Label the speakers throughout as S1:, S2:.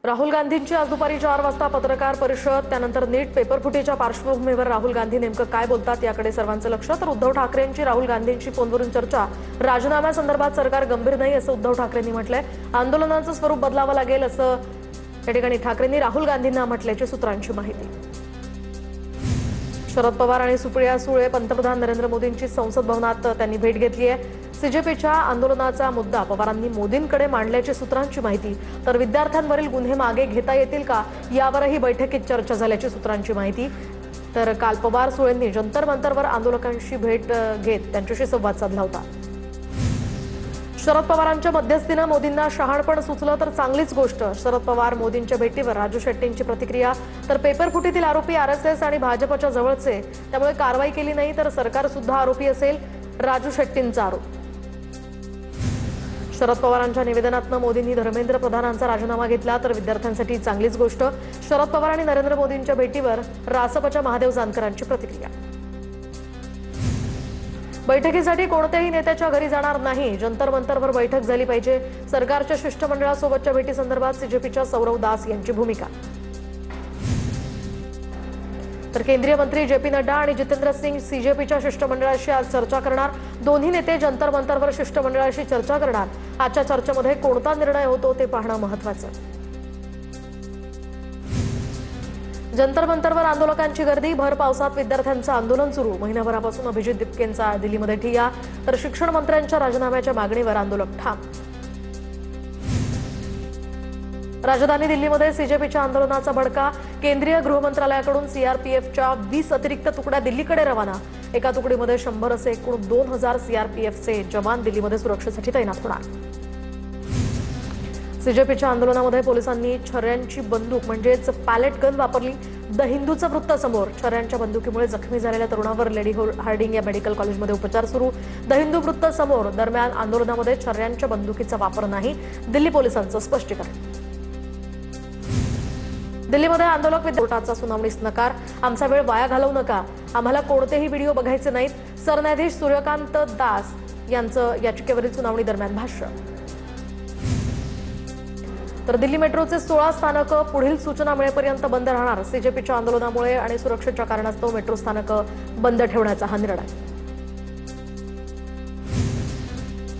S1: राहुल गांधींची आज दुपारी 4 वाजता पत्रकार परिषद, त्यानंतर नीट पेपरफुटीच्या पार्श्वभूमीवर राहुल गांधी नेमकं काय बोलतात याकडे सर्वांचं लक्ष. तर उद्धव ठाकरेंची राहुल गांधींशी फोनवरून चर्चा. राजीनाम्यासंदर्भात सरकार गंभीर नाही असं उद्धव ठाकरेंनी म्हटलंय. आंदोलनाचं स्वरूप बदलावं लागेल असं या ठिकाणी ठाकरेंनी राहुल गांधींना म्हटल्याची सूत्रांची माहिती. शरद पवार आणि सुप्रिया सुळे पंतप्रधान नरेंद्र मोदींची संसद भवनात त्यांनी भेट घेतली आहे. सीजेपीच्या आंदोलनाचा मुद्दा पवारांनी मोदींकडे मांडल्याची सूत्रांची माहिती. तर विद्यार्थ्यांवरील गुन्हे मागे घेता येतील का यावरही बैठकीत चर्चा झाल्याची सूत्रांची माहिती. तर काल पवार सुळेंनी जंतर मंतरवर आंदोलकांशी भेट घेत त्यांच्याशी संवाद साधला होता. शरद पवारांच्या मध्यस्थीनं मोदींना शहाणपण सुचलं तर चांगलीच गोष्ट. शरद पवार मोदींच्या भेटीवर राजू शेट्टींची प्रतिक्रिया. तर पेपरफुटीतील आरोपी आरएसएस आणि भाजपच्या जवळचे, त्यामुळे कारवाई केली नाही तर सरकार सुद्धा आरोपी असेल, राजू शेट्टींचा आरोप. शरद पवारांच्या निवेदनातनं मोदींनी धर्मेंद्र प्रधानांचा राजीनामा घेतला तर विद्यार्थ्यांसाठी चांगलीच गोष्ट. शरद पवार आणि नरेंद्र मोदींच्या भेटीवर रासपच्या महादेव जानकरांची प्रतिक्रिया. बैठकीसाठी कोणत्याही नेत्याच्या घरी जाणार नाही, जंतर मंतरवर बैठक झाली पाहिजे. सरकारच्या शिष्टमंडळासोबतच्या भेटीसंदर्भात सीजेपीच्या सौरव दास यांची भूमिका. तर केंद्रीय मंत्री जे पी नड्डा आणि जितेंद्र सिंग सीजेपीच्या शिष्टमंडळाशी आज चर्चा करणार. दोन्ही नेते जंतर मंतरवर शिष्टमंडळाशी चर्चा करणार. आजच्या चर्चेमध्ये कोणता निर्णय होतो ते पाहणं महत्त्वाचं. जंतर मंतरवर आंदोलकांची गर्दी. भर पावसात विद्यार्थ्यांचं आंदोलन सुरू. महिनाभरापासून अभिजित दिपकेंचा दिल्लीमध्ये ठिय्या. तर शिक्षण मंत्र्यांच्या राजीनाम्याच्या मागणीवर आंदोलक ठाम. राजधानी दिल्लीमध्ये सीजेपीच्या आंदोलनाचा भडका. केंद्रीय गृह मंत्रालयाकडून सीआरपीएफच्या 20 अतिरिक्त तुकड्या दिल्लीकडे रवाना. एका तुकडीमध्ये 100 असे एकूण 2000 सीआरपीएफचे जवान दिल्लीमध्ये सुरक्षेसाठी तैनात होणार. सीजेपीच्या आंदोलनामध्ये पोलिसांनी छर्यांची बंदूक म्हणजेच पॅलेट गन वापरली. द हिंदूचं वृत्त समोर. छर्यांच्या बंदुकीमुळे जखमी झालेल्या तरुणावर लेडी हार्डिंग या मेडिकल कॉलेजमध्ये उपचार सुरू. द हिंदू वृत्त समोर. दरम्यान आंदोलनामध्ये छर्यांच्या बंदुकीचा वापर नाही, दिल्ली पोलिसांचं स्पष्टीकरण. दिल्लीमध्ये आंदोलक कोर्टाचा सुनावणीस नकार. आमचा वेळ वाया घालवू नका, आम्हाला कोणतेही व्हिडिओ बघायचे नाहीत. सरन्यायाधीश सूर्यकांत दास यांचं याचिकेवरील सुनावणी दरम्यान भाष्य. तर दिल्ली मेट्रोचे 16 स्थानकं पुढील सूचना मिळेपर्यंत बंद राहणार. सीजेपीच्या आंदोलनामुळे आणि सुरक्षेच्या कारणास्तव मेट्रो स्थानकं बंद ठेवण्याचा हा निर्णय.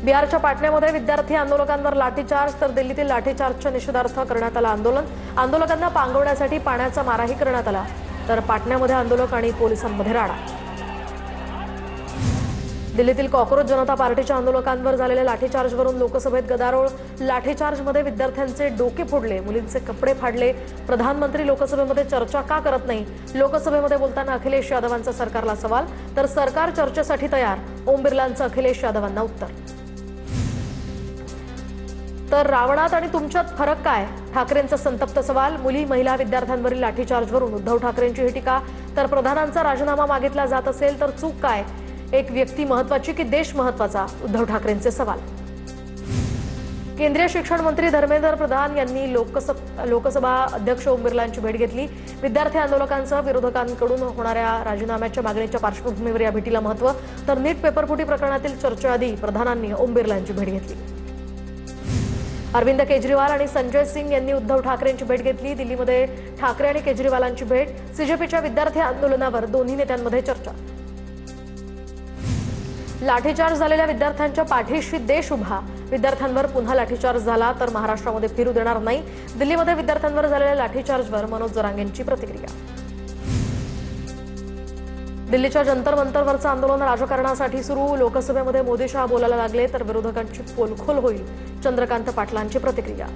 S1: बिहारच्या पाटण्यामध्ये विद्यार्थी आंदोलकांवर लाठीचार्ज. तर दिल्लीतील लाठीचार्जच्या निषेधार्थ करण्यात आलं आंदोलन. आंदोलकांना पांगवण्यासाठी पाण्याचा माराही करण्यात आला. तर पाटण्यामध्ये आंदोलक आणि पोलिसांमध्ये राडा. दिल्लीतील कॉक्रोच जनता पार्टीच्या आंदोलकांवर झालेल्या लाठीचार्जवरून लोकसभेत गदारोळ. लाठीचार्जमध्ये विद्यार्थ्यांचे डोके फोडले, मुलींचे कपडे फाडले. प्रधानमंत्री लोकसभेमध्ये चर्चा का करत नाही? लोकसभेमध्ये बोलताना अखिलेश यादवांचा सरकारला सवाल. तर सरकार चर्चेसाठी तयार, ओम बिर्लांचं अखिलेश यादवांना उत्तर. तर रावणात आणि तुमच्यात फरक काय? ठाकरेंचा संतप्त सवाल. मुली महिला विद्यार्थ्यांवरील लाठीचार्जवरून उद्धव ठाकरेंची ही टीका. तर प्रधानांचा राजीनामा मागितला जात असेल तर चूक काय? एक व्यक्ती महत्वाची की देश महत्वाचा? उद्धव ठाकरेंचे सवाल. केंद्रीय शिक्षण मंत्री धर्मेंद्र प्रधान यांनी लोकसभा अध्यक्ष ओम बिर्लांची भेट घेतली. विद्यार्थी आंदोलकांसह विरोधकांकडून होणाऱ्या राजीनाम्याच्या मागणीच्या पार्श्वभूमीवर या भेटीला महत्त्व. तर नीट पेपरफुटी प्रकरणातील चर्चेआधी प्रधानांनी ओम बिर्लांची भेट घेतली. अरविंद केजरीवाल आणि संजय सिंग यांनी उद्धव ठाकरेंची भेट घेतली. दिल्लीमध्ये ठाकरे आणि केजरीवालांची भेट. सीजेपीच्या विद्यार्थी आंदोलनावर दोन्ही नेत्यांमध्ये चर्चा. लाठीचार्ज झालेल्या विद्यार्थ्यांच्या पाठीशी देश उभा. विद्यार्थ्यांवर पुन्हा लाठीचार्ज झाला तर महाराष्ट्रामध्ये फिरू देणार नाही. दिल्लीमध्ये विद्यार्थ्यांवर झालेल्या लाठीचार्जवर मनोज जरांगेंची प्रतिक्रिया. दिल्लीच्या जंतर मंतरवरचं आंदोलन राजकारणासाठी सुरू. लोकसभेमध्ये मोदी शहा बोलायला लागले तर विरोधकांची पोलखोल होईल, चंद्रकांत पाटलांची प्रतिक्रिया.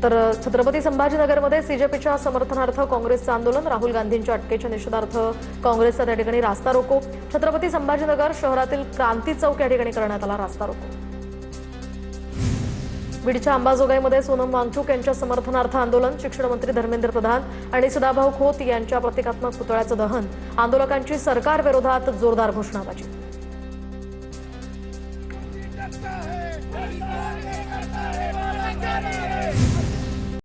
S1: तर छत्रपती संभाजीनगरमध्ये सीजेपीच्या समर्थनार्थ काँग्रेसचं आंदोलन. राहुल गांधींच्या अटकेच्या निषेधार्थ काँग्रेसचा त्या ठिकाणी रास्ता रोको. छत्रपती संभाजीनगर शहरातील क्रांती चौक या ठिकाणी करण्यात आला रास्ता रोको. बीडच्या अंबाजोगाईमध्ये सोनम वांगचुक यांच्या समर्थनार्थ आंदोलन. शिक्षण मंत्री धर्मेंद्र प्रधान आणि सदाभाऊ खोत यांच्या प्रतिकात्मक पुतळ्याचं दहन. आंदोलकांची सरकार विरोधात जोरदार घोषणाबाजी.